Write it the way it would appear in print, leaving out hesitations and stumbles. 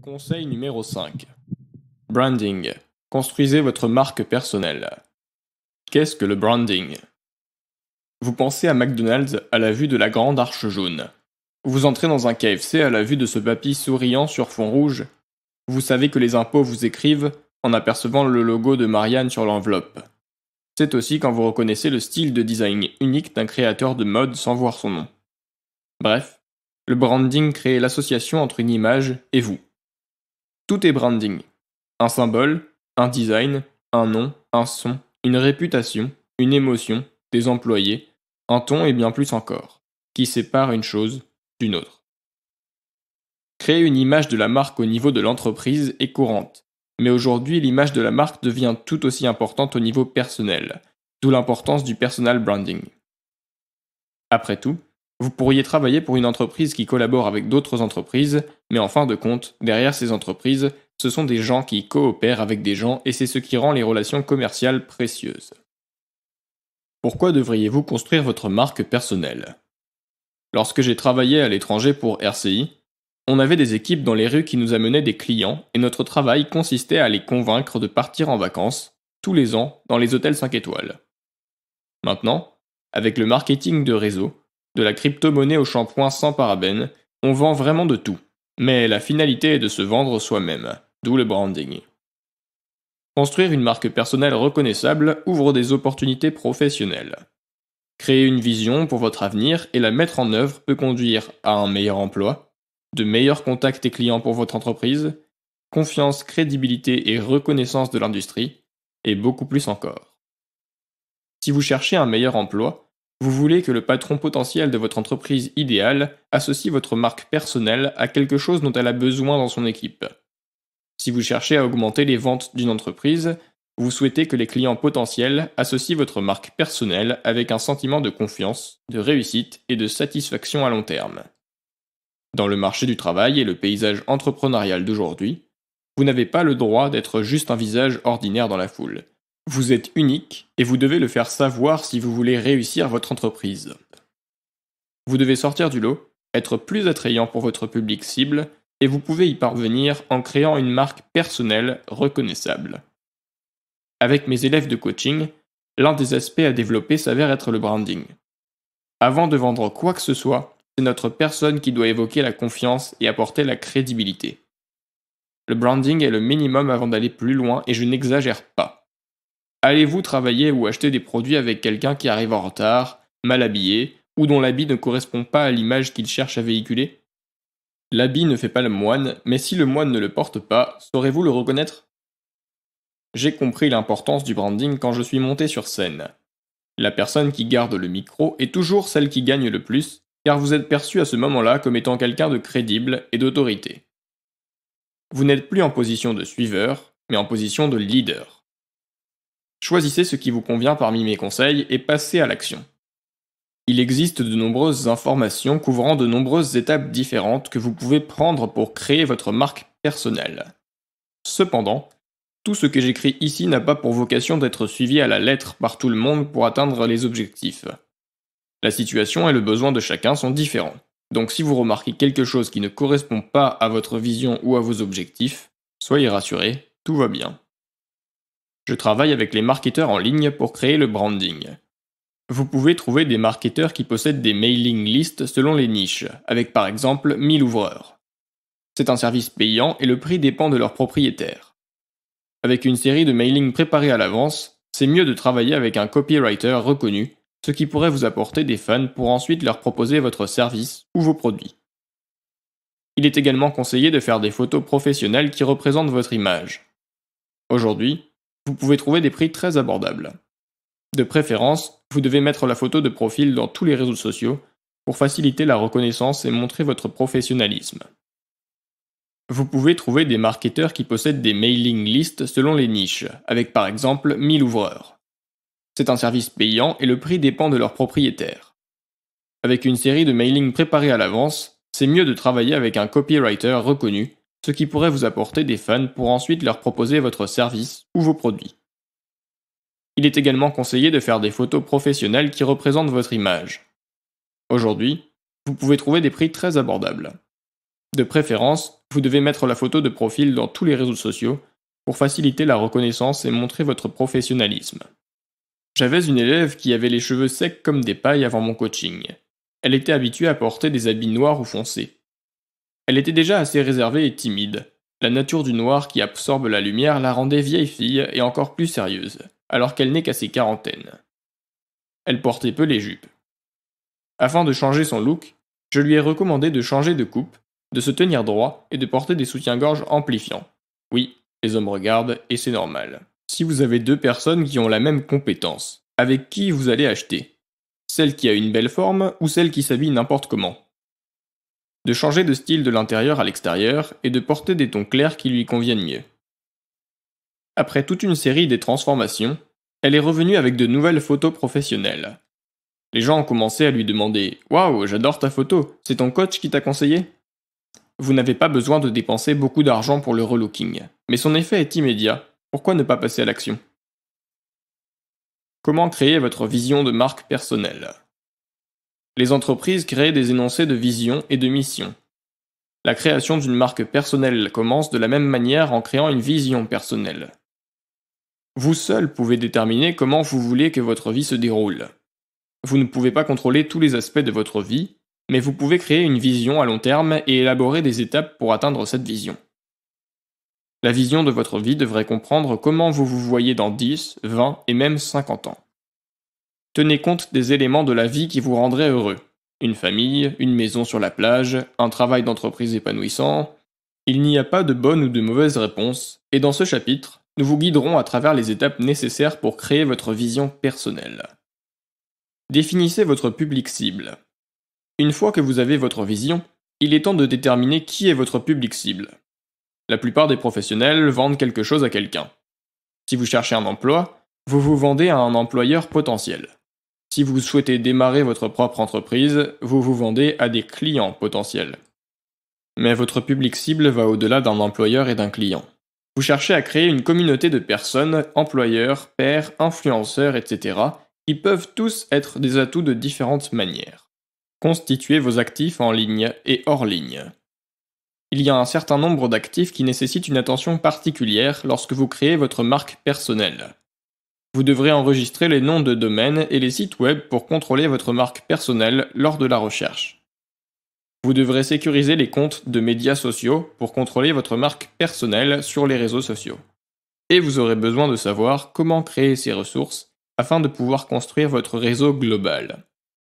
Conseil numéro 5. Branding. Construisez votre marque personnelle. Qu'est-ce que le branding? Vous pensez à McDonald's à la vue de la grande arche jaune. Vous entrez dans un KFC à la vue de ce papy souriant sur fond rouge. Vous savez que les impôts vous écrivent en apercevant le logo de Marianne sur l'enveloppe. C'est aussi quand vous reconnaissez le style de design unique d'un créateur de mode sans voir son nom. Bref, le branding crée l'association entre une image et vous. Tout est branding. Un symbole, un design, un nom, un son, une réputation, une émotion, des employés, un ton et bien plus encore, qui sépare une chose d'une autre. Créer une image de la marque au niveau de l'entreprise est courante, mais aujourd'hui l'image de la marque devient tout aussi importante au niveau personnel, d'où l'importance du personal branding. Après tout, vous pourriez travailler pour une entreprise qui collabore avec d'autres entreprises, mais en fin de compte, derrière ces entreprises, ce sont des gens qui coopèrent avec des gens et c'est ce qui rend les relations commerciales précieuses. Pourquoi devriez-vous construire votre marque personnelle? Lorsque j'ai travaillé à l'étranger pour RCI, on avait des équipes dans les rues qui nous amenaient des clients et notre travail consistait à les convaincre de partir en vacances, tous les ans, dans les hôtels 5 étoiles. Maintenant, avec le marketing de réseau, de la crypto-monnaie au shampoing sans parabènes, on vend vraiment de tout. Mais la finalité est de se vendre soi-même, d'où le branding. Construire une marque personnelle reconnaissable ouvre des opportunités professionnelles. Créer une vision pour votre avenir et la mettre en œuvre peut conduire à un meilleur emploi, de meilleurs contacts et clients pour votre entreprise, confiance, crédibilité et reconnaissance de l'industrie, et beaucoup plus encore. Si vous cherchez un meilleur emploi, vous voulez que le patron potentiel de votre entreprise idéale associe votre marque personnelle à quelque chose dont elle a besoin dans son équipe. Si vous cherchez à augmenter les ventes d'une entreprise, vous souhaitez que les clients potentiels associent votre marque personnelle avec un sentiment de confiance, de réussite et de satisfaction à long terme. Dans le marché du travail et le paysage entrepreneurial d'aujourd'hui, vous n'avez pas le droit d'être juste un visage ordinaire dans la foule. Vous êtes unique et vous devez le faire savoir si vous voulez réussir votre entreprise. Vous devez sortir du lot, être plus attrayant pour votre public cible, et vous pouvez y parvenir en créant une marque personnelle reconnaissable. Avec mes élèves de coaching, l'un des aspects à développer s'avère être le branding. Avant de vendre quoi que ce soit, c'est notre personne qui doit évoquer la confiance et apporter la crédibilité. Le branding est le minimum avant d'aller plus loin et je n'exagère pas. Allez-vous travailler ou acheter des produits avec quelqu'un qui arrive en retard, mal habillé, ou dont l'habit ne correspond pas à l'image qu'il cherche à véhiculer? L'habit ne fait pas le moine, mais si le moine ne le porte pas, saurez-vous le reconnaître? J'ai compris l'importance du branding quand je suis monté sur scène. La personne qui garde le micro est toujours celle qui gagne le plus, car vous êtes perçu à ce moment-là comme étant quelqu'un de crédible et d'autorité. Vous n'êtes plus en position de suiveur, mais en position de leader. Choisissez ce qui vous convient parmi mes conseils et passez à l'action. Il existe de nombreuses informations couvrant de nombreuses étapes différentes que vous pouvez prendre pour créer votre marque personnelle. Cependant, tout ce que j'écris ici n'a pas pour vocation d'être suivi à la lettre par tout le monde pour atteindre les objectifs. La situation et le besoin de chacun sont différents. Donc si vous remarquez quelque chose qui ne correspond pas à votre vision ou à vos objectifs, soyez rassurés, tout va bien. Je travaille avec les marketeurs en ligne pour créer le branding. Vous pouvez trouver des marketeurs qui possèdent des mailing lists selon les niches, avec par exemple 1000 ouvreurs. C'est un service payant et le prix dépend de leur propriétaire. Avec une série de mailings préparés à l'avance, c'est mieux de travailler avec un copywriter reconnu, ce qui pourrait vous apporter des fans pour ensuite leur proposer votre service ou vos produits. Il est également conseillé de faire des photos professionnelles qui représentent votre image. Aujourd'hui, vous pouvez trouver des prix très abordables. De préférence, vous devez mettre la photo de profil dans tous les réseaux sociaux pour faciliter la reconnaissance et montrer votre professionnalisme. Vous pouvez trouver des marketeurs qui possèdent des mailing lists selon les niches, avec par exemple 1000 ouvreurs. C'est un service payant et le prix dépend de leur propriétaire. Avec une série de mailings préparés à l'avance, c'est mieux de travailler avec un copywriter reconnu, ce qui pourrait vous apporter des fans pour ensuite leur proposer votre service ou vos produits. Il est également conseillé de faire des photos professionnelles qui représentent votre image. Aujourd'hui, vous pouvez trouver des prix très abordables. De préférence, Vous devez mettre la photo de profil dans tous les réseaux sociaux pour faciliter la reconnaissance et montrer votre professionnalisme. J'avais une élève qui avait les cheveux secs comme des pailles avant mon coaching. Elle était habituée à porter des habits noirs ou foncés. Elle était déjà assez réservée et timide. La nature du noir qui absorbe la lumière la rendait vieille fille et encore plus sérieuse, alors qu'elle n'est qu'à ses quarantaines. Elle portait peu les jupes. Afin de changer son look, je lui ai recommandé de changer de coupe, de se tenir droit et de porter des soutiens-gorge amplifiants. Oui, les hommes regardent et c'est normal. Si vous avez deux personnes qui ont la même compétence, avec qui vous allez acheter? Celle qui a une belle forme ou celle qui s'habille n'importe comment? De changer de style de l'intérieur à l'extérieur et de porter des tons clairs qui lui conviennent mieux. Après toute une série de transformations, elle est revenue avec de nouvelles photos professionnelles. Les gens ont commencé à lui demander « Waouh, j'adore ta photo, c'est ton coach qui t'a conseillé ?» Vous n'avez pas besoin de dépenser beaucoup d'argent pour le relooking, mais son effet est immédiat, pourquoi ne pas passer à l'action? Comment créer votre vision de marque personnelle? Les entreprises créent des énoncés de vision et de mission. La création d'une marque personnelle commence de la même manière en créant une vision personnelle. Vous seul pouvez déterminer comment vous voulez que votre vie se déroule. Vous ne pouvez pas contrôler tous les aspects de votre vie, mais vous pouvez créer une vision à long terme et élaborer des étapes pour atteindre cette vision. La vision de votre vie devrait comprendre comment vous vous voyez dans 10, 20 et même 50 ans. Tenez compte des éléments de la vie qui vous rendraient heureux. Une famille, une maison sur la plage, un travail d'entreprise épanouissant. Il n'y a pas de bonne ou de mauvaise réponse, et dans ce chapitre, nous vous guiderons à travers les étapes nécessaires pour créer votre vision personnelle. Définissez votre public cible. Une fois que vous avez votre vision, il est temps de déterminer qui est votre public cible. La plupart des professionnels vendent quelque chose à quelqu'un. Si vous cherchez un emploi, vous vous vendez à un employeur potentiel. Si vous souhaitez démarrer votre propre entreprise, vous vous vendez à des clients potentiels. Mais votre public cible va au-delà d'un employeur et d'un client. Vous cherchez à créer une communauté de personnes, employeurs, pairs, influenceurs, etc., qui peuvent tous être des atouts de différentes manières. Constituez vos actifs en ligne et hors ligne. Il y a un certain nombre d'actifs qui nécessitent une attention particulière lorsque vous créez votre marque personnelle. Vous devrez enregistrer les noms de domaine et les sites web pour contrôler votre marque personnelle lors de la recherche. Vous devrez sécuriser les comptes de médias sociaux pour contrôler votre marque personnelle sur les réseaux sociaux. Et vous aurez besoin de savoir comment créer ces ressources afin de pouvoir construire votre réseau global.